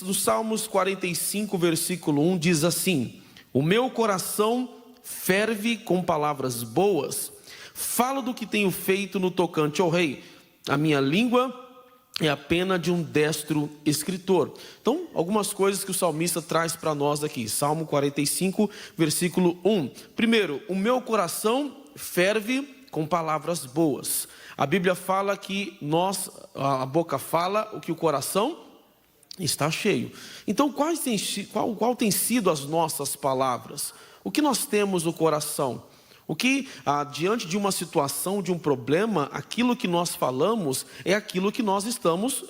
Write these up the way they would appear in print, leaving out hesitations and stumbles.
no Salmos 45, versículo 1, diz assim: o meu coração ferve com palavras boas, falo do que tenho feito no tocante ao rei, a minha língua é a pena de um destro escritor. Então, algumas coisas que o salmista traz para nós aqui. Salmo 45, versículo 1. Primeiro, o meu coração ferve com palavras boas. A Bíblia fala que a boca fala o que o coração está cheio. Então, qual tem sido as nossas palavras? O que nós temos no coração? O que, diante de uma situação, de um problema, aquilo que nós falamos é aquilo que nós estamos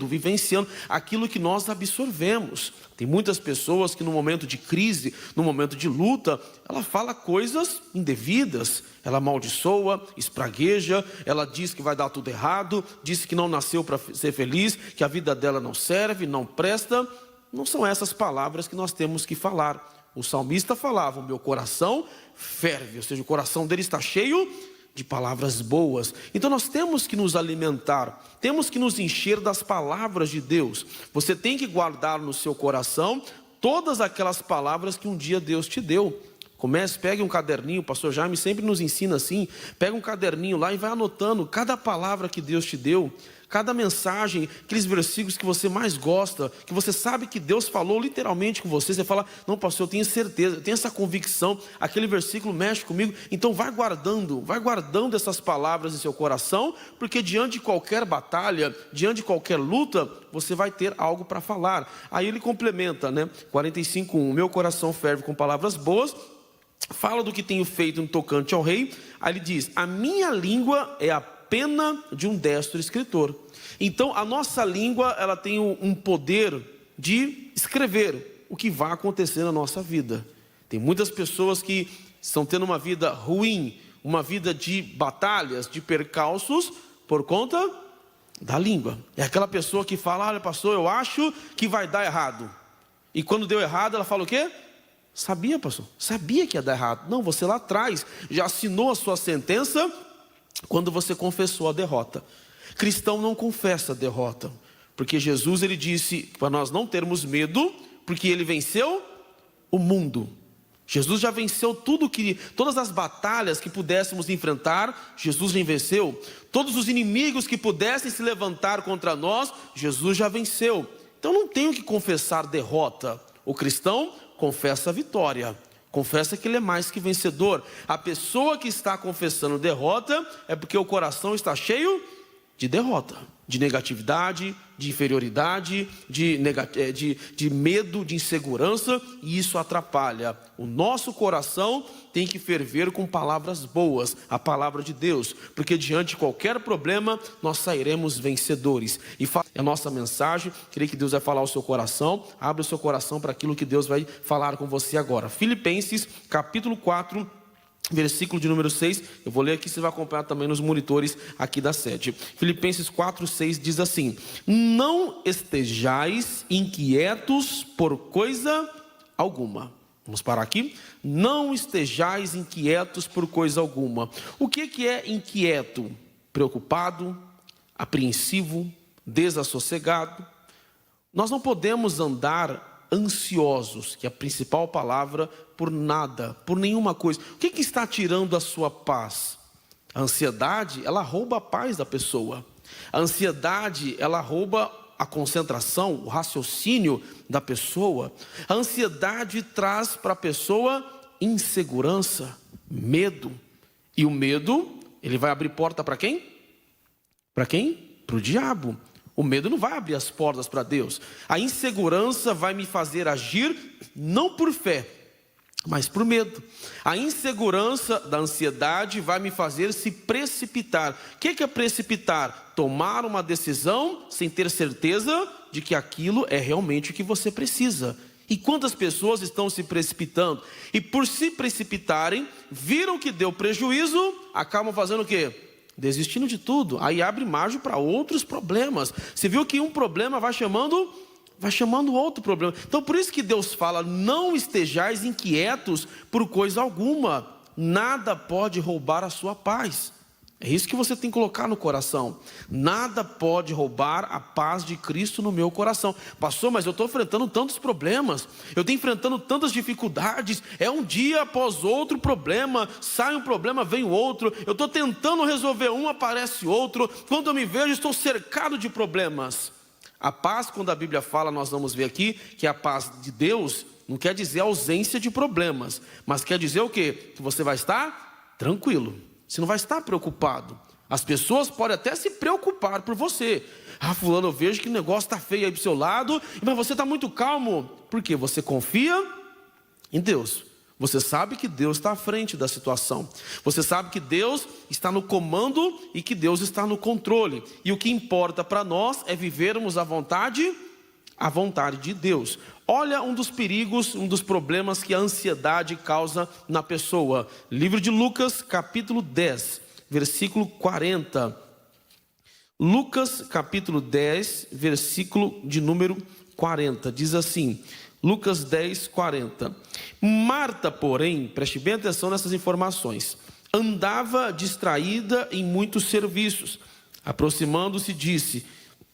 vivenciando, aquilo que nós absorvemos. Tem muitas pessoas que no momento de crise, no momento de luta, ela fala coisas indevidas, ela amaldiçoa, espragueja, ela diz que vai dar tudo errado, diz que não nasceu para ser feliz, que a vida dela não serve, não presta. Não são essas palavras que nós temos que falar. O salmista falava: o meu coração ferve, ou seja, o coração dele está cheio de palavras boas. Então nós temos que nos alimentar, temos que nos encher das palavras de Deus. Você tem que guardar no seu coração todas aquelas palavras que um dia Deus te deu. Pegue um caderninho, o pastor Jaime sempre nos ensina assim, pega um caderninho lá e vai anotando cada palavra que Deus te deu, cada mensagem, aqueles versículos que você mais gosta, que você sabe que Deus falou literalmente com você. Você fala: não, pastor, eu tenho certeza, eu tenho essa convicção, aquele versículo mexe comigo. Então vai guardando essas palavras em seu coração, porque diante de qualquer batalha, diante de qualquer luta, você vai ter algo para falar. Aí ele complementa, 45:1, meu coração ferve com palavras boas, fala do que tenho feito no tocante ao rei. Aí ele diz: a minha língua é a pena de um destro escritor. Então a nossa língua, ela tem um poder de escrever o que vai acontecer na nossa vida. Tem muitas pessoas que estão tendo uma vida ruim, uma vida de batalhas, de percalços, por conta da língua. É aquela pessoa que fala: olha, pastor, eu acho que vai dar errado. E quando deu errado, ela fala o quê? Sabia, pastor, sabia que ia dar errado. Não, você lá atrás já assinou a sua sentença quando você confessou a derrota. Cristão não confessa a derrota, porque Jesus, ele disse para nós não termos medo, porque ele venceu o mundo. Jesus já venceu todas as batalhas que pudéssemos enfrentar, Jesus já venceu. Todos os inimigos que pudessem se levantar contra nós, Jesus já venceu. Então não tenho que confessar derrota. O cristão confessa a vitória, confessa que ele é mais que vencedor. A pessoa que está confessando derrota é porque o coração está cheio de derrota, de negatividade, de inferioridade, de medo, de insegurança, e isso atrapalha. O nosso coração tem que ferver com palavras boas, a palavra de Deus, porque diante de qualquer problema nós sairemos vencedores. E a nossa mensagem, creio que Deus vai falar ao seu coração. Abre o seu coração para aquilo que Deus vai falar com você agora. Filipenses capítulo 4, versículo de número 6, eu vou ler aqui, você vai acompanhar também nos monitores aqui da sede. Filipenses 4, 6 diz assim: não estejais inquietos por coisa alguma. Vamos parar aqui. Não estejais inquietos por coisa alguma. O que é inquieto? Preocupado, apreensivo, desassossegado. Nós não podemos andar ansiosos, que é a principal palavra, por nada, por nenhuma coisa. O que está tirando a sua paz? A ansiedade, ela rouba a paz da pessoa. A ansiedade, ela rouba a concentração, o raciocínio da pessoa. A ansiedade traz para a pessoa insegurança, medo. E o medo, ele vai abrir porta para quem? Para quem? Para o diabo. O medo não vai abrir as portas para Deus. A insegurança vai me fazer agir não por fé, mas por medo. A insegurança da ansiedade vai me fazer se precipitar. O que é precipitar? Tomar uma decisão sem ter certeza de que aquilo é realmente o que você precisa. E quantas pessoas estão se precipitando? E por se precipitarem, viram que deu prejuízo, acabam fazendo o quê? Desistindo de tudo. Aí abre margem para outros problemas. Você viu que um problema vai chamando outro problema. Então por isso que Deus fala: não estejais inquietos por coisa alguma. Nada pode roubar a sua paz. É isso que você tem que colocar no coração. Nada pode roubar a paz de Cristo no meu coração. Pastor, mas eu estou enfrentando tantos problemas, eu estou enfrentando tantas dificuldades, é um dia após outro problema, sai um problema, vem o outro, eu estou tentando resolver um, aparece outro, quando eu me vejo estou cercado de problemas. A paz, quando a Bíblia fala, nós vamos ver aqui, que a paz de Deus não quer dizer ausência de problemas, mas quer dizer o quê? Que você vai estar tranquilo. Você não vai estar preocupado. As pessoas podem até se preocupar por você. Ah, fulano, eu vejo que o negócio está feio aí do seu lado, mas você está muito calmo. Por quê? Você confia em Deus. Você sabe que Deus está à frente da situação. Você sabe que Deus está no comando e que Deus está no controle. E o que importa para nós é vivermos a vontade de Deus. Olha um dos perigos, um dos problemas que a ansiedade causa na pessoa. Livro de Lucas, capítulo 10, versículo 40. Lucas, capítulo 10, versículo de número 40. Diz assim, Lucas 10, 40. Marta, porém, preste bem atenção nessas informações, andava distraída em muitos serviços. Aproximando-se, disse: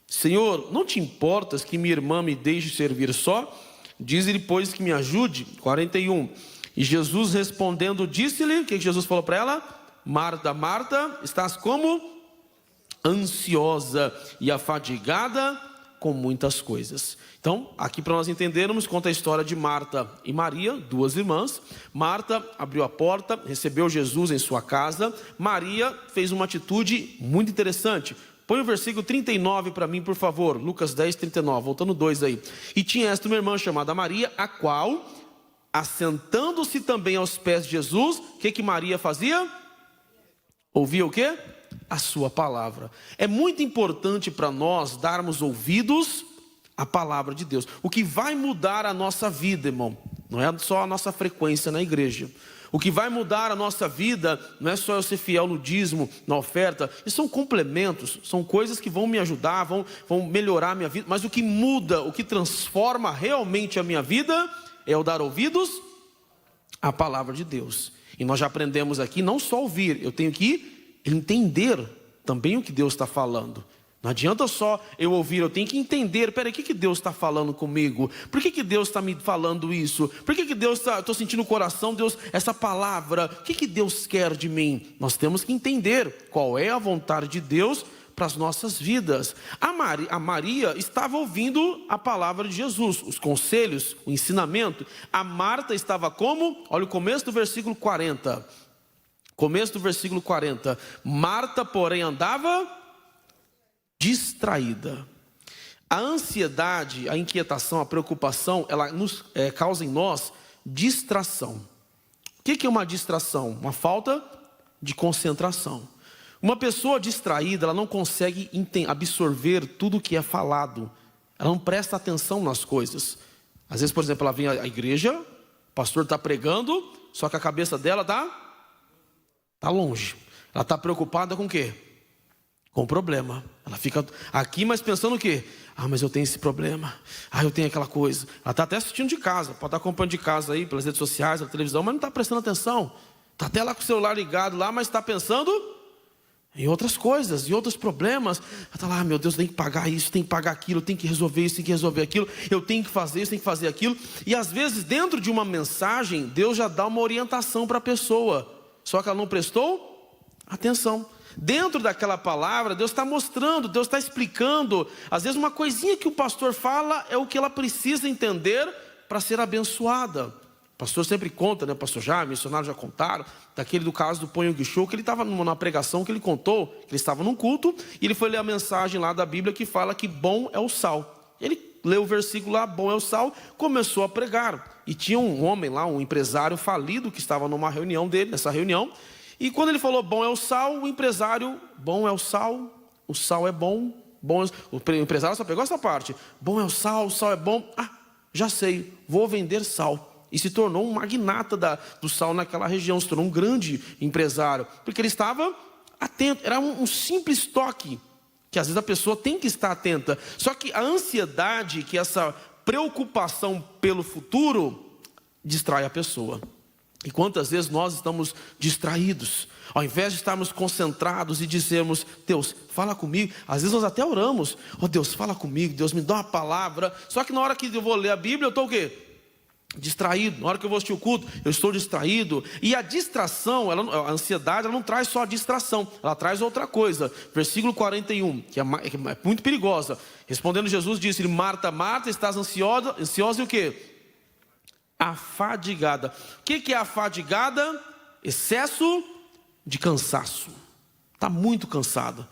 Senhor, não te importas que minha irmã me deixe servir só? Diz-lhe, pois, que me ajude. 41. E Jesus respondendo, disse-lhe, o que Jesus falou para ela? Marta, Marta, estás como? Ansiosa e afadigada com muitas coisas. Então, aqui para nós entendermos, conta a história de Marta e Maria, duas irmãs. Marta abriu a porta, recebeu Jesus em sua casa. Maria fez uma atitude muito interessante. Põe o versículo 39 para mim, por favor. Lucas 10, 39, voltando 2 aí. E tinha esta uma irmã chamada Maria, a qual, assentando-se também aos pés de Jesus, o que Maria fazia? Ouvia o quê? A sua palavra. É muito importante para nós darmos ouvidos à palavra de Deus. O que vai mudar a nossa vida, irmão, não é só a nossa frequência na igreja. O que vai mudar a nossa vida não é só eu ser fiel no dízimo, na oferta. Isso são complementos, são coisas que vão me ajudar, vão melhorar a minha vida. Mas o que muda, o que transforma realmente a minha vida é eu dar ouvidos à palavra de Deus. E nós já aprendemos aqui, não só ouvir, eu tenho que entender também o que Deus está falando. Não adianta só eu ouvir, eu tenho que entender, peraí, o que Deus está falando comigo? Por que Deus está me falando isso? Por que Deus está, estou sentindo no coração, Deus, essa palavra, o que Deus quer de mim? Nós temos que entender qual é a vontade de Deus para as nossas vidas. A Maria estava ouvindo a palavra de Jesus, os conselhos, o ensinamento. A Marta estava como? Olha o começo do versículo 40. Começo do versículo 40. Marta, porém, andava distraída. A ansiedade, a inquietação, a preocupação, ela causa em nós distração. O que é uma distração? Uma falta de concentração. Uma pessoa distraída, ela não consegue absorver tudo o que é falado. Ela não presta atenção nas coisas. Às vezes, por exemplo, ela vem à igreja, o pastor está pregando, só que a cabeça dela está longe. Ela está preocupada com o quê? Com problema. Ela fica aqui, mas pensando o quê? Ah, mas eu tenho esse problema. Ah, eu tenho aquela coisa. Ela está até assistindo de casa, pode estar acompanhando de casa aí, pelas redes sociais, na televisão, mas não está prestando atenção. Está até lá com o celular ligado lá, mas está pensando em outras coisas, em outros problemas. Ela está lá, meu Deus, tem que pagar isso, tem que pagar aquilo, tem que resolver isso, tem que resolver aquilo, eu tenho que fazer isso, tem que fazer aquilo. E às vezes, dentro de uma mensagem, Deus já dá uma orientação para a pessoa, só que ela não prestou atenção. Dentro daquela palavra, Deus está mostrando, Deus está explicando. Às vezes uma coisinha que o pastor fala é o que ela precisa entender para ser abençoada. O pastor sempre conta, né? O pastor já, missionários já contaram, daquele do caso do Ponho Guichô, que ele estava numa pregação que ele contou, que ele estava num culto, e ele foi ler a mensagem lá da Bíblia que fala que bom é o sal. Ele leu o versículo lá, bom é o sal, começou a pregar. E tinha um homem lá, um empresário falido, que estava numa reunião dele, nessa reunião. E quando ele falou bom é o sal, o empresário, bom é o sal é bom, o empresário só pegou essa parte, bom é o sal é bom, já sei, vou vender sal. E se tornou um magnata do sal naquela região, se tornou um grande empresário, porque ele estava atento, era um simples toque, que às vezes a pessoa tem que estar atenta. Só que a ansiedade, que essa preocupação pelo futuro, distrai a pessoa. E quantas vezes nós estamos distraídos? Ao invés de estarmos concentrados e dizermos, Deus, fala comigo. Às vezes nós até oramos, Deus, fala comigo, Deus, me dá uma palavra. Só que na hora que eu vou ler a Bíblia, eu estou o quê? Distraído. Na hora que eu vou assistir o culto, eu estou distraído. E a distração, a ansiedade, ela não traz só a distração, ela traz outra coisa. Versículo 41, que é muito perigosa. Respondendo Jesus, disse, Marta, Marta, estás ansiosa e o quê? Afadigada. O que é afadigada? Excesso de cansaço. Está muito cansado.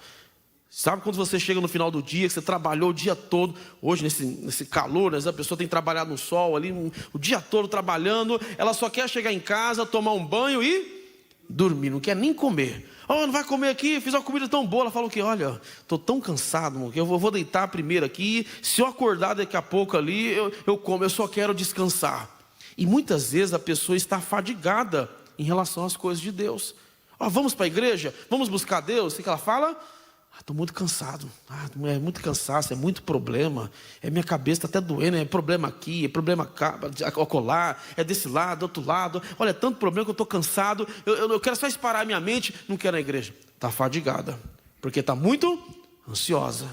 Sabe quando você chega no final do dia, que você trabalhou o dia todo, hoje nesse calor, né, a pessoa tem trabalhado no sol ali, o dia todo trabalhando, ela só quer chegar em casa, tomar um banho e dormir, não quer nem comer. Não vai comer aqui, fiz uma comida tão boa. Ela fala o quê? Olha, estou tão cansado, que eu vou deitar primeiro aqui, se eu acordar daqui a pouco ali, eu como, eu só quero descansar. E muitas vezes a pessoa está afadigada em relação às coisas de Deus. Vamos para a igreja? Vamos buscar Deus? O que ela fala? Estou muito cansado. É muito cansaço, é muito problema. Minha cabeça está até doendo. É problema aqui, é problema acolá, é desse lado, do outro lado. Olha, é tanto problema que eu estou cansado. Eu quero só esparar minha mente. Não quero ir na igreja. Está afadigada, porque está muito ansiosa.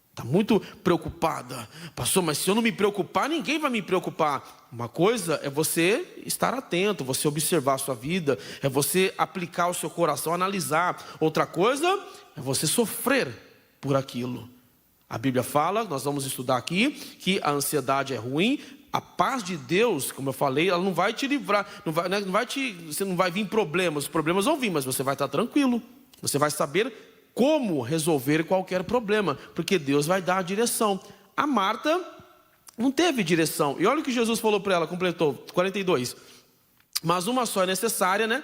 Está muito preocupada. Pastor, mas se eu não me preocupar, ninguém vai me preocupar. Uma coisa é você estar atento, você observar a sua vida, é você aplicar o seu coração, analisar. Outra coisa é você sofrer por aquilo. A Bíblia fala, nós vamos estudar aqui, que a ansiedade é ruim. A paz de Deus, como eu falei, ela não vai te livrar, você não vai vir problemas. Os problemas vão vir, mas você vai estar tranquilo. Você vai saber como resolver qualquer problema, porque Deus vai dar a direção. A Marta não teve direção. E olha o que Jesus falou para ela, completou, 42. Mas uma só é necessária, né?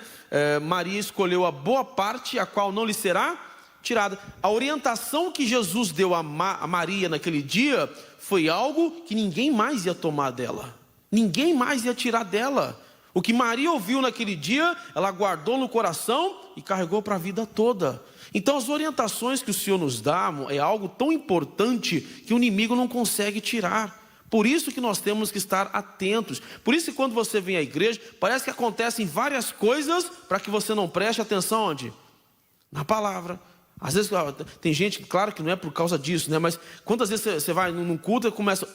Maria escolheu a boa parte, a qual não lhe será tirada. A orientação que Jesus deu a Maria naquele dia foi algo que ninguém mais ia tomar dela. Ninguém mais ia tirar dela. O que Maria ouviu naquele dia, ela guardou no coração e carregou para a vida toda. Então as orientações que o Senhor nos dá é algo tão importante que o inimigo não consegue tirar. Por isso que nós temos que estar atentos. Por isso que quando você vem à igreja, parece que acontecem várias coisas para que você não preste atenção onde? Na palavra. Às vezes tem gente, claro que não é por causa disso, né? Mas quantas vezes você vai num culto e começa...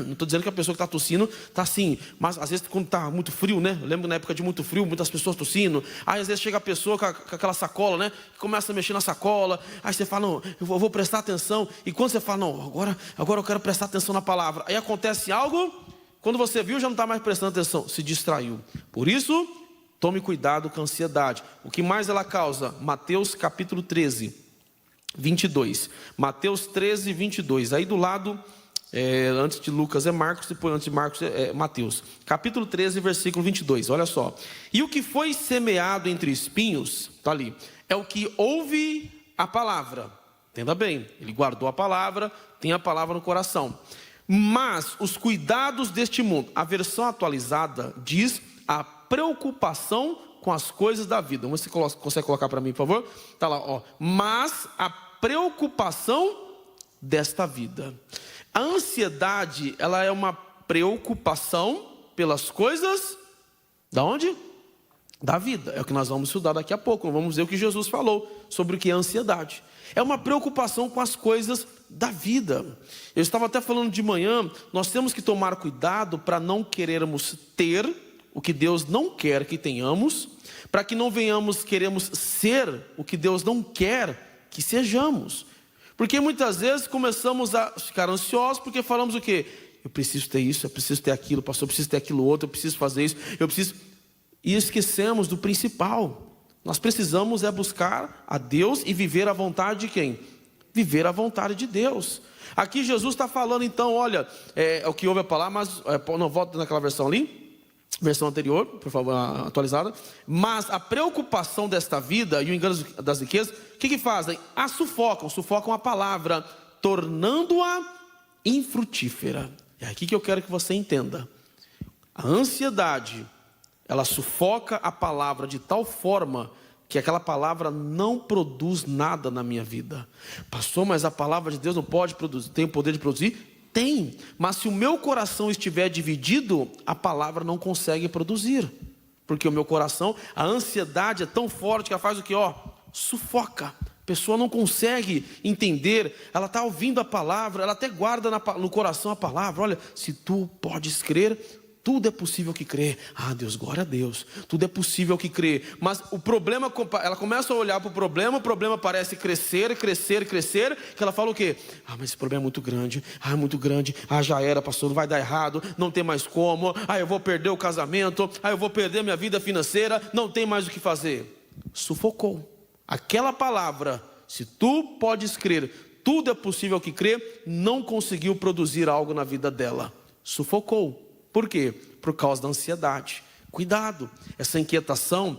Não estou dizendo que a pessoa que está tossindo está assim, mas às vezes quando está muito frio, né? Eu lembro que na época de muito frio, muitas pessoas tossindo. Aí às vezes chega a pessoa com aquela sacola, né? Que começa a mexer na sacola. Aí você fala, não, eu vou prestar atenção. E quando você fala, não, agora eu quero prestar atenção na palavra. Aí acontece algo, quando você viu já não está mais prestando atenção, se distraiu. Por isso, tome cuidado com a ansiedade. O que mais ela causa? Mateus capítulo 13. 22, Mateus 13, 22, aí do lado, antes de Lucas é Marcos, depois antes de Marcos é Mateus, capítulo 13, versículo 22, olha só, e o que foi semeado entre espinhos, está ali, é o que ouve a palavra, entenda bem, ele guardou a palavra, tem a palavra no coração, mas os cuidados deste mundo, a versão atualizada diz a preocupação com as coisas da vida. Você consegue colocar para mim, por favor? Está lá, mas a preocupação desta vida. A ansiedade, ela é uma preocupação pelas coisas da onde? Da vida. É o que nós vamos estudar daqui a pouco. Vamos ver o que Jesus falou sobre o que é ansiedade. É uma preocupação com as coisas da vida. Eu estava até falando de manhã, nós temos que tomar cuidado para não querermos ter o que Deus não quer que tenhamos, para que não queremos ser o que Deus não quer que sejamos. Porque muitas vezes começamos a ficar ansiosos porque falamos o quê? Eu preciso ter isso, eu preciso ter aquilo, pastor, eu preciso ter aquilo outro, eu preciso fazer isso, e esquecemos do principal. Nós precisamos buscar a Deus e viver a vontade de quem? Viver a vontade de Deus. Aqui Jesus está falando então, olha, é o que ouve a palavra, mas não, volta naquela versão ali, versão anterior, por favor, atualizada. Mas a preocupação desta vida e o engano das riquezas, o que fazem? Sufocam a palavra, tornando-a infrutífera. É aqui que eu quero que você entenda. A ansiedade, ela sufoca a palavra de tal forma que aquela palavra não produz nada na minha vida. Pastor, mas a palavra de Deus não pode produzir, tem o poder de produzir? Tem, mas se o meu coração estiver dividido, a palavra não consegue produzir. Porque o meu coração, a ansiedade é tão forte que ela faz o que? Sufoca. A pessoa não consegue entender, ela está ouvindo a palavra, ela até guarda no coração a palavra. Olha, se tu podes crer, tudo é possível que crê. Deus, glória a Deus. Tudo é possível que crê. Mas o problema, ela começa a olhar para o problema parece crescer, que ela fala o quê? Mas esse problema é muito grande. É muito grande. Já era, pastor, vai dar errado. Não tem mais como. Eu vou perder o casamento. Eu vou perder minha vida financeira. Não tem mais o que fazer. Sufocou. Aquela palavra, se tu podes crer, tudo é possível que crê, não conseguiu produzir algo na vida dela. Sufocou. Por quê? Por causa da ansiedade. Cuidado, essa inquietação,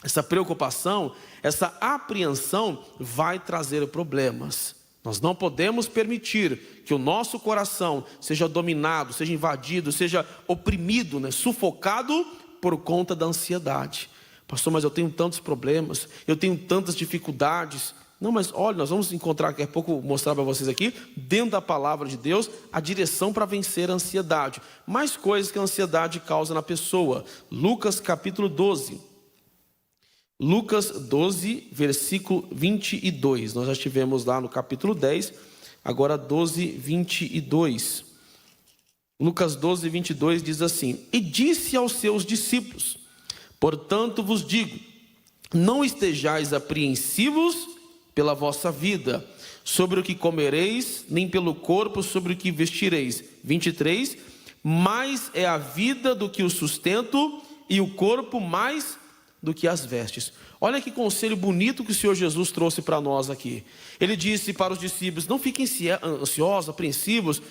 essa preocupação, essa apreensão vai trazer problemas. Nós não podemos permitir que o nosso coração seja dominado, seja invadido, seja oprimido, sufocado por conta da ansiedade. Pastor, mas eu tenho tantos problemas, eu tenho tantas dificuldades. Não, mas olha, nós vamos encontrar daqui a pouco, mostrar para vocês aqui, dentro da palavra de Deus, a direção para vencer a ansiedade. Mais coisas que a ansiedade causa na pessoa. Lucas capítulo 12. Lucas 12, versículo 22. Nós já estivemos lá no capítulo 10, agora 12, 22. Lucas 12, 22 diz assim: E disse aos seus discípulos: Portanto vos digo, não estejais apreensivos pela vossa vida, sobre o que comereis, nem pelo corpo sobre o que vestireis. 23, mais é a vida do que o sustento, e o corpo mais do que as vestes. Olha que conselho bonito que o Senhor Jesus trouxe para nós aqui. Ele disse para os discípulos: não fiquem ansiosos, apreensivos,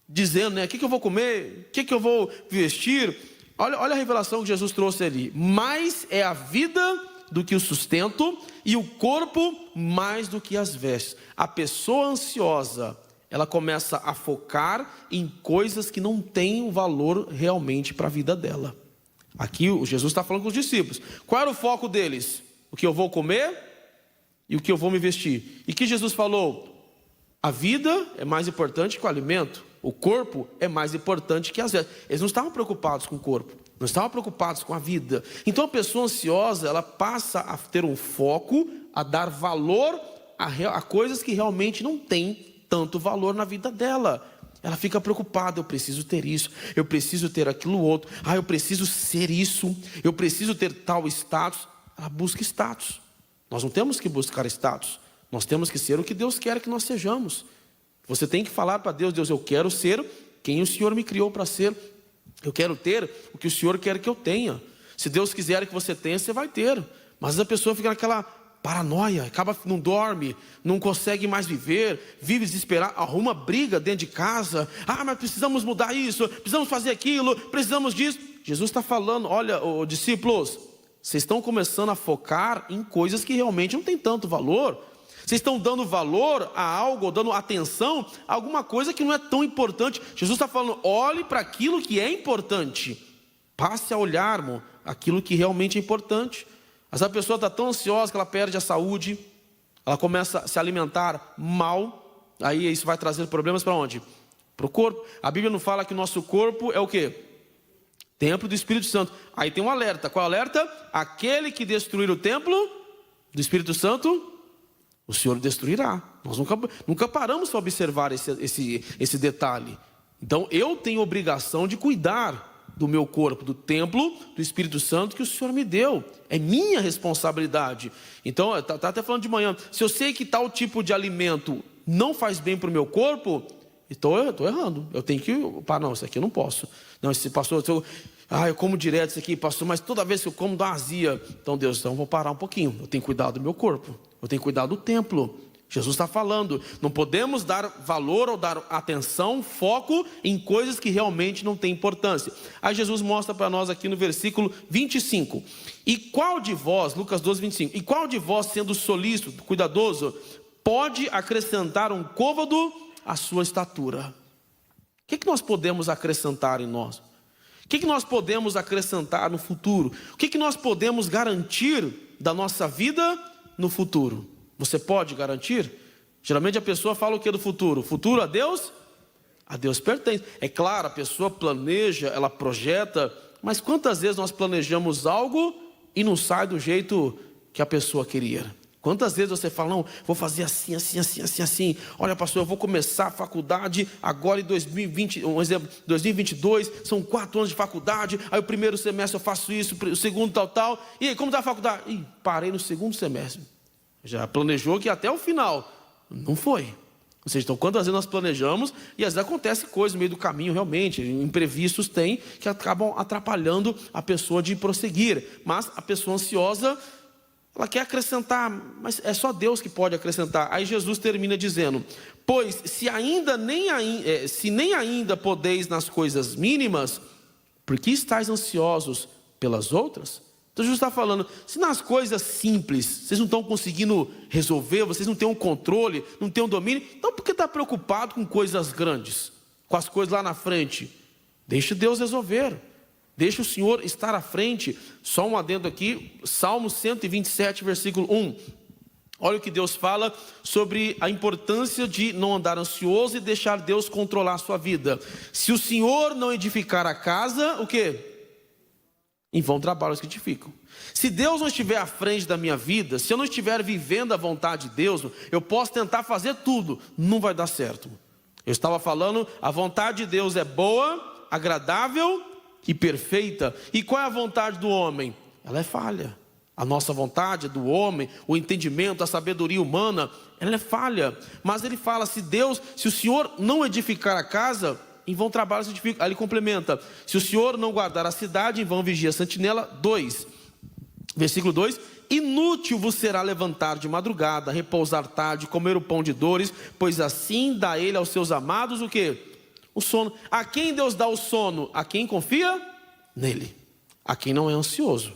dizendo, o que eu vou comer, o que eu vou vestir. Olha a revelação que Jesus trouxe ali. Mais é a vida do que o sustento, e o corpo mais do que as vestes. A pessoa ansiosa, ela começa a focar em coisas que não têm um valor realmente para a vida dela. Aqui o Jesus está falando com os discípulos. Qual era o foco deles? O que eu vou comer e o que eu vou me vestir. E que Jesus falou? A vida é mais importante que o alimento. O corpo é mais importante que as vestes. Eles não estavam preocupados com o corpo, não estavam preocupados com a vida. Então a pessoa ansiosa, ela passa a ter um foco, a dar valor a coisas que realmente não têm tanto valor na vida dela. Ela fica preocupada: eu preciso ter isso, eu preciso ter aquilo outro, eu preciso ser isso, eu preciso ter tal status. Ela busca status. Nós não temos que buscar status, nós temos que ser o que Deus quer que nós sejamos. Você tem que falar para Deus: Deus, eu quero ser quem o Senhor me criou para ser. Eu quero ter o que o Senhor quer que eu tenha. Se Deus quiser que você tenha, você vai ter. Mas a pessoa fica naquela paranoia, acaba, não dorme, não consegue mais viver, vive desesperado, arruma briga dentro de casa. Mas precisamos mudar isso, precisamos fazer aquilo, precisamos disso. Jesus está falando: olha, discípulos, vocês estão começando a focar em coisas que realmente não tem tanto valor. Vocês estão dando valor a algo, dando atenção a alguma coisa que não é tão importante. Jesus está falando: olhe para aquilo que é importante. Passe a olhar, irmão, aquilo que realmente é importante. Mas a pessoa está tão ansiosa que ela perde a saúde, ela começa a se alimentar mal, aí isso vai trazer problemas para onde? Para o corpo. A Bíblia não fala que o nosso corpo é o quê? Templo do Espírito Santo. Aí tem um alerta. Qual alerta? Aquele que destruir o templo do Espírito Santo, o Senhor destruirá. Nós nunca paramos para observar esse detalhe. Então eu tenho obrigação de cuidar do meu corpo, do templo do Espírito Santo que o Senhor me deu. É minha responsabilidade. Então, está até falando de manhã, se eu sei que tal tipo de alimento não faz bem para o meu corpo, então eu estou errando. Eu tenho que, não, isso aqui eu não posso. Não, esse pastor, eu como direto isso aqui, pastor, mas toda vez que eu como dá azia. Então Deus, eu vou parar um pouquinho. Eu tenho que cuidar do meu corpo, eu tenho que cuidar do templo. Jesus está falando, não podemos dar valor ou dar atenção, foco em coisas que realmente não têm importância. Aí Jesus mostra para nós aqui no versículo 25. E qual de vós, Lucas 12, 25, e qual de vós, sendo solícito, cuidadoso, pode acrescentar um côvado à sua estatura? O que nós podemos acrescentar em nós? O que nós podemos acrescentar no futuro? O que nós podemos garantir da nossa vida no futuro? Você pode garantir? Geralmente a pessoa fala o que do futuro? O futuro a Deus pertence. É claro, a pessoa planeja, ela projeta Mas quantas vezes nós planejamos algo e não sai do jeito que a pessoa queria? Quantas vezes você fala, não, vou fazer assim, assim, assim, assim, assim. Olha, pastor, eu vou começar a faculdade agora em 2020, um exemplo, 2022, são 4 anos de faculdade, aí o primeiro semestre eu faço isso, o segundo tal. E aí, como está a faculdade? Ih, parei no segundo semestre. Já planejou que até o final. Não foi. Ou seja, então quantas vezes nós planejamos e às vezes acontece coisas no meio do caminho, realmente, imprevistos tem, que acabam atrapalhando a pessoa de prosseguir. Mas a pessoa ansiosa, ela quer acrescentar, mas é só Deus que pode acrescentar. Aí Jesus termina dizendo, pois se nem ainda podeis nas coisas mínimas, por que estáis ansiosos pelas outras? Então Jesus está falando, se nas coisas simples, vocês não estão conseguindo resolver, vocês não têm um controle, não têm um domínio, então por que está preocupado com coisas grandes, com as coisas lá na frente? Deixe Deus resolver. Deixa o Senhor estar à frente. Só um adendo aqui, Salmo 127, versículo 1. Olha o que Deus fala sobre a importância de não andar ansioso e deixar Deus controlar a sua vida. Se o Senhor não edificar a casa, o quê? Em vão trabalhos que edificam. Se Deus não estiver à frente da minha vida, se eu não estiver vivendo a vontade de Deus, eu posso tentar fazer tudo, não vai dar certo. Eu estava falando, a vontade de Deus é boa, agradável e perfeita. E qual é a vontade do homem? Ela é falha. A nossa vontade do homem, o entendimento, a sabedoria humana, ela é falha. Mas ele fala, se o Senhor não edificar a casa, em vão trabalhos se edifica. Aí ele complementa, se o Senhor não guardar a cidade, em vão vigia a sentinela. 2, versículo 2, inútil vos será levantar de madrugada, repousar tarde, comer o pão de dores, pois assim dá ele aos seus amados o quê? O sono. A quem Deus dá o sono? A quem confia? Nele. A quem não é ansioso.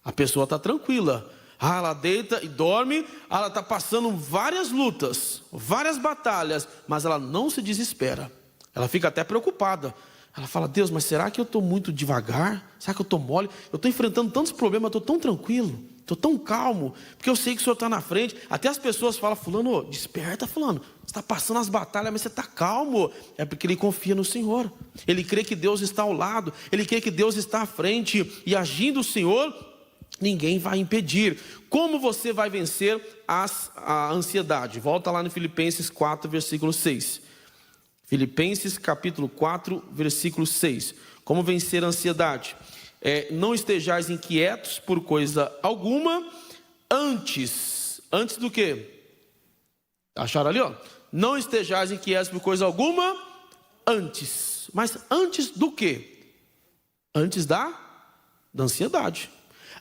A pessoa está tranquila. Ela deita e dorme. Ela está passando várias lutas, várias batalhas, mas ela não se desespera. Ela fica até preocupada. Ela fala, Deus, mas será que eu estou muito devagar? Será que eu estou mole? Eu estou enfrentando tantos problemas, eu estou tão tranquilo, estou tão calmo, porque eu sei que o Senhor está na frente. Até as pessoas falam, fulano, desperta, fulano. Você está passando as batalhas, mas você está calmo. É porque ele confia no Senhor. Ele crê que Deus está ao lado. Ele crê que Deus está à frente. E agindo o Senhor, ninguém vai impedir. Como você vai vencer a ansiedade? Volta lá no Filipenses 4, versículo 6. Filipenses capítulo 4, versículo 6. Como vencer a ansiedade? Não estejais inquietos por coisa alguma, antes do que? Acharam ali, ó? Não estejais inquietos por coisa alguma, antes. Mas antes do que? Antes da ansiedade.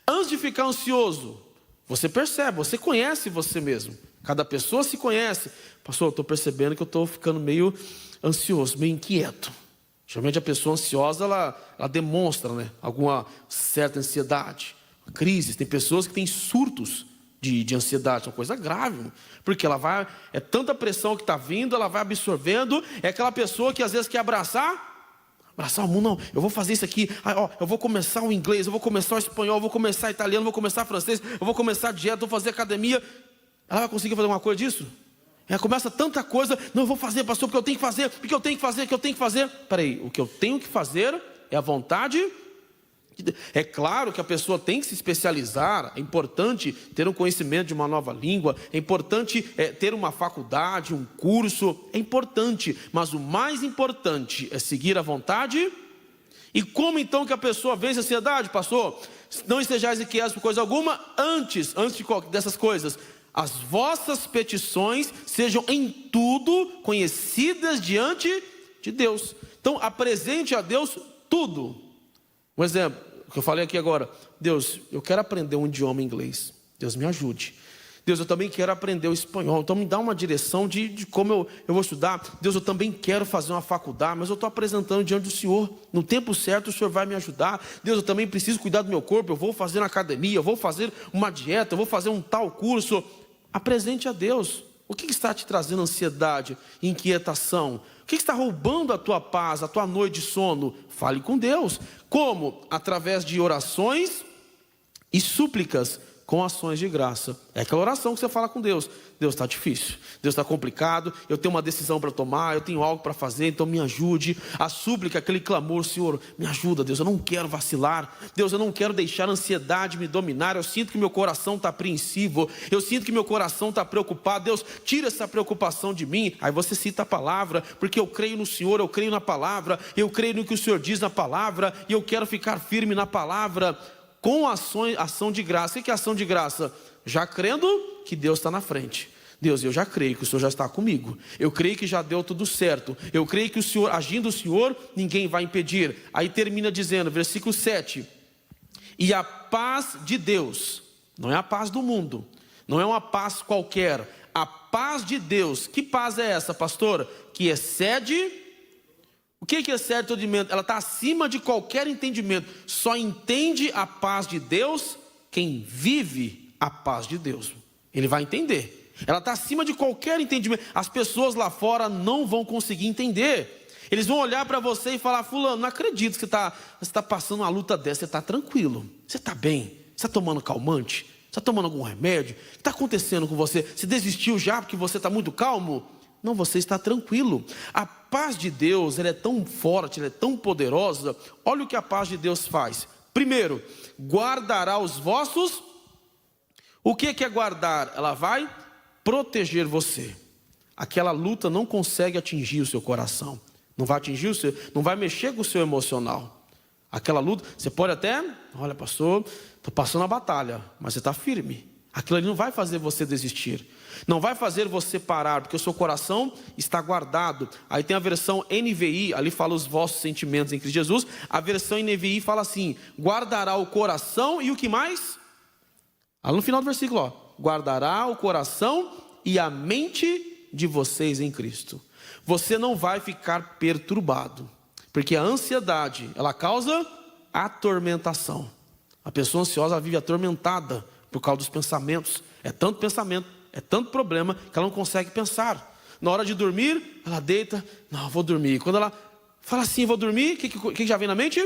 Antes de ficar ansioso, você percebe, você conhece você mesmo. Cada pessoa se conhece. Pastor, eu estou percebendo que eu estou ficando meio ansioso, meio inquieto. Geralmente a pessoa ansiosa, ela demonstra, né, alguma certa ansiedade, crise. Tem pessoas que têm surtos de ansiedade, é uma coisa grave, porque ela vai, é tanta pressão que está vindo, ela vai absorvendo. É aquela pessoa que às vezes quer abraçar o mundo. Não, eu vou fazer isso aqui, eu vou começar o inglês, eu vou começar o espanhol, eu vou começar o italiano, eu vou começar o francês, eu vou começar a dieta, eu vou fazer academia. Ela vai conseguir fazer uma coisa disso? Ela começa tanta coisa, não, eu vou fazer, pastor, porque eu tenho que fazer, porque eu tenho que fazer, que eu tenho que fazer. Peraí, o que eu tenho que fazer é a vontade. É claro que a pessoa tem que se especializar, é importante ter um conhecimento de uma nova língua, é importante ter uma faculdade, um curso, é importante, mas o mais importante é seguir a vontade. E como então que a pessoa vence a ansiedade, pastor? Não estejais inquietos por coisa alguma, antes dessas coisas, as vossas petições sejam em tudo conhecidas diante de Deus. Então apresente a Deus tudo. Um exemplo, que eu falei aqui agora. Deus, eu quero aprender um idioma inglês. Deus me ajude. Deus, eu também quero aprender o espanhol. Então me dá uma direção de como eu vou estudar. Deus, eu também quero fazer uma faculdade, mas eu estou apresentando diante do Senhor. No tempo certo o Senhor vai me ajudar. Deus, eu também preciso cuidar do meu corpo. Eu vou fazer na academia, eu vou fazer uma dieta, eu vou fazer um tal curso. Apresente a Deus. O que está te trazendo ansiedade, inquietação? O que está roubando a tua paz, a tua noite de sono? Fale com Deus. Como? Através de orações e súplicas com ações de graça. É aquela oração que você fala com Deus. Deus, está difícil, Deus está complicado, eu tenho uma decisão para tomar, eu tenho algo para fazer, então me ajude. A súplica, aquele clamor, Senhor, me ajuda, Deus, eu não quero vacilar. Deus, eu não quero deixar a ansiedade me dominar. Eu sinto que meu coração está apreensivo, eu sinto que meu coração está preocupado. Deus, tira essa preocupação de mim. Aí você cita a palavra, porque eu creio no Senhor, eu creio na palavra, eu creio no que o Senhor diz na palavra, e eu quero ficar firme na palavra, com ação de graça. O que é ação de graça? Já crendo que Deus está na frente. Deus, eu já creio que o Senhor já está comigo, eu creio que já deu tudo certo, eu creio que o Senhor, agindo o Senhor, ninguém vai impedir. Aí termina dizendo, versículo 7, e a paz de Deus, não é a paz do mundo, não é uma paz qualquer, a paz de Deus. Que paz é essa, pastor? Que excede, o que excede todo entendimento? Ela está acima de qualquer entendimento. Só entende a paz de Deus quem vive a paz de Deus. Ele vai entender. Ela está acima de qualquer entendimento. As pessoas lá fora não vão conseguir entender. Eles vão olhar para você e falar, fulano, não acredito que você está passando uma luta dessa. Você está tranquilo, você está bem, você está tomando calmante, você está tomando algum remédio? O que está acontecendo com você? Você desistiu já porque você está muito calmo? Não, você está tranquilo. A paz de Deus, ela é tão forte, ela é tão poderosa. Olha o que a paz de Deus faz. Primeiro, guardará os vossos. O que é guardar? Ela vai proteger você. Aquela luta não consegue atingir o seu coração, não vai atingir o seu, não vai mexer com o seu emocional. Aquela luta, você pode até, olha pastor, estou passando a batalha, mas você está firme. Aquilo ali não vai fazer você desistir, não vai fazer você parar, porque o seu coração está guardado. Aí tem a versão NVI, ali fala os vossos sentimentos em Cristo Jesus. A versão NVI fala assim, guardará o coração e o que mais? Ali no final do versículo, ó, guardará o coração e a mente de vocês em Cristo. Você não vai ficar perturbado, porque a ansiedade, ela causa atormentação. A pessoa ansiosa vive atormentada por causa dos pensamentos. É tanto pensamento, é tanto problema, que ela não consegue pensar. Na hora de dormir, ela deita, não, vou dormir. Quando ela fala assim, vou dormir, o que já vem na mente?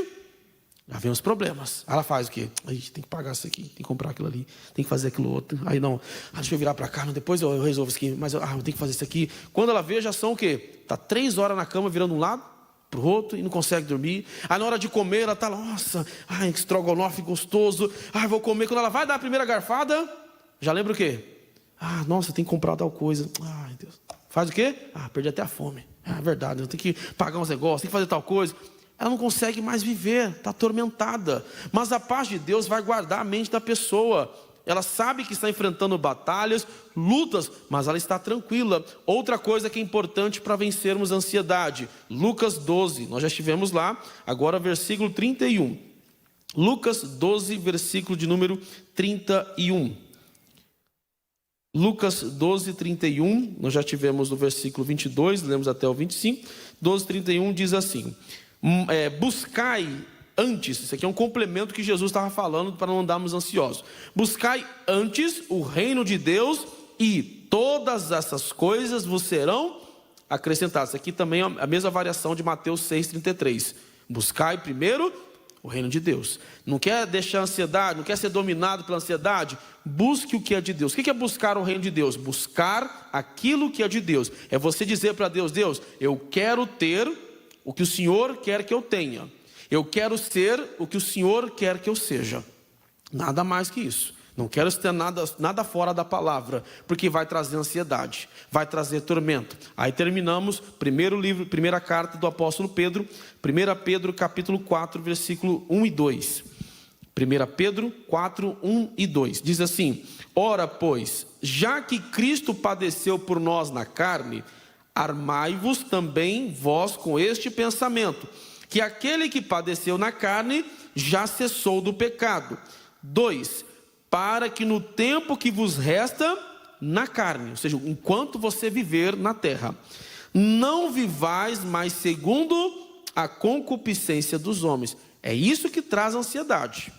Já vem os problemas. Ela faz o quê? Tem que pagar isso aqui, tem que comprar aquilo ali, tem que fazer aquilo outro. Aí não, deixa eu virar para cá, depois eu resolvo isso aqui, mas eu tenho que fazer isso aqui. Quando ela vê, já são o quê? Está 3 horas na cama, virando um lado para o outro e não consegue dormir. Aí na hora de comer, ela está, nossa, que estrogonofe gostoso, vou comer. Quando ela vai dar a primeira garfada, já lembra o quê? Nossa, tem que comprar tal coisa. Ai, Deus. Faz o quê? Perdi até a fome. É verdade, eu tenho que pagar uns negócios, tem que fazer tal coisa. Ela não consegue mais viver, está atormentada. Mas a paz de Deus vai guardar a mente da pessoa. Ela sabe que está enfrentando batalhas, lutas, mas ela está tranquila. Outra coisa que é importante para vencermos a ansiedade. Lucas 12, nós já estivemos lá. Agora versículo 31. Lucas 12, versículo de número 31. Lucas 12, 31. Nós já tivemos no versículo 22, lemos até o 25. 12, 31 diz assim... buscai antes, isso aqui é um complemento que Jesus estava falando para não andarmos ansiosos. Buscai antes o reino de Deus e todas essas coisas vos serão acrescentadas. Isso aqui também é a mesma variação de Mateus 6,33. Buscai primeiro o reino de Deus. Não quer deixar a ansiedade, não quer ser dominado pela ansiedade? Busque o que é de Deus. O que é buscar o reino de Deus? Buscar aquilo que é de Deus. É você dizer para Deus, Deus, eu quero ter o que o Senhor quer que eu tenha. Eu quero ser o que o Senhor quer que eu seja. Nada mais que isso. Não quero ter nada fora da palavra, porque vai trazer ansiedade, vai trazer tormento. Aí terminamos, primeira carta do apóstolo Pedro, 1 Pedro capítulo 4, versículo 1 e 2. 1 Pedro 4, 1 e 2. Diz assim, ora, pois, já que Cristo padeceu por nós na carne, armai-vos também vós com este pensamento, que aquele que padeceu na carne já cessou do pecado. 2, para que no tempo que vos resta na carne, ou seja, enquanto você viver na terra, não vivais mais segundo a concupiscência dos homens. É isso que traz ansiedade,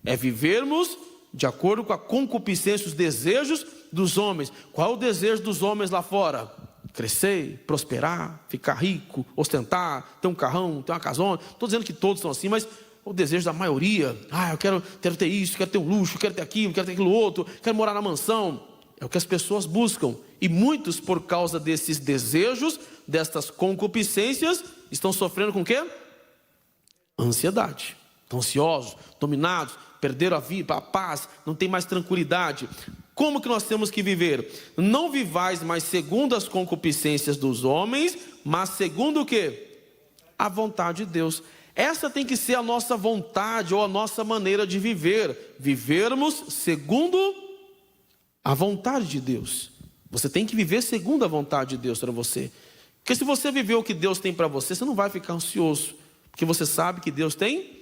é vivermos de acordo com a concupiscência, os desejos dos homens. Qual é o desejo dos homens lá fora? Crescer, prosperar, ficar rico, ostentar, ter um carrão, ter uma casona. Estou dizendo que todos são assim, mas o desejo da maioria. Eu quero ter isso, quero ter um luxo, quero ter aquilo, quero ter aquilo outro, quero morar na mansão. É o que as pessoas buscam. E muitos, por causa desses desejos, destas concupiscências, estão sofrendo com o quê? Ansiedade. Estão ansiosos, dominados, perderam a vida, a paz, não tem mais tranquilidade. Como que nós temos que viver? Não vivais mais segundo as concupiscências dos homens, mas segundo o quê? A vontade de Deus. Essa tem que ser a nossa vontade ou a nossa maneira de viver. Vivermos segundo a vontade de Deus. Você tem que viver segundo a vontade de Deus para você. Porque se você viver o que Deus tem para você, você não vai ficar ansioso. Porque você sabe que Deus tem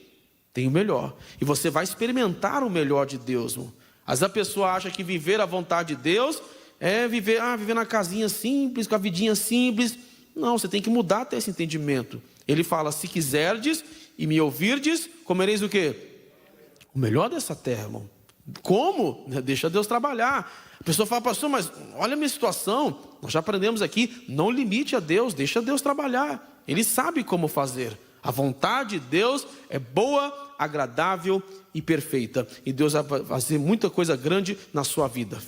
o melhor. E você vai experimentar o melhor de Deus. Às vezes a pessoa acha que viver a vontade de Deus é viver na casinha simples, com a vidinha simples. Não, você tem que mudar até esse entendimento. Ele fala, se quiserdes e me ouvirdes, comereis o quê? O melhor dessa terra, irmão. Como? Deixa Deus trabalhar. A pessoa fala, pastor, mas olha a minha situação. Nós já aprendemos aqui, não limite a Deus, deixa Deus trabalhar. Ele sabe como fazer. A vontade de Deus é boa, agradável e perfeita. E Deus vai fazer muita coisa grande na sua vida.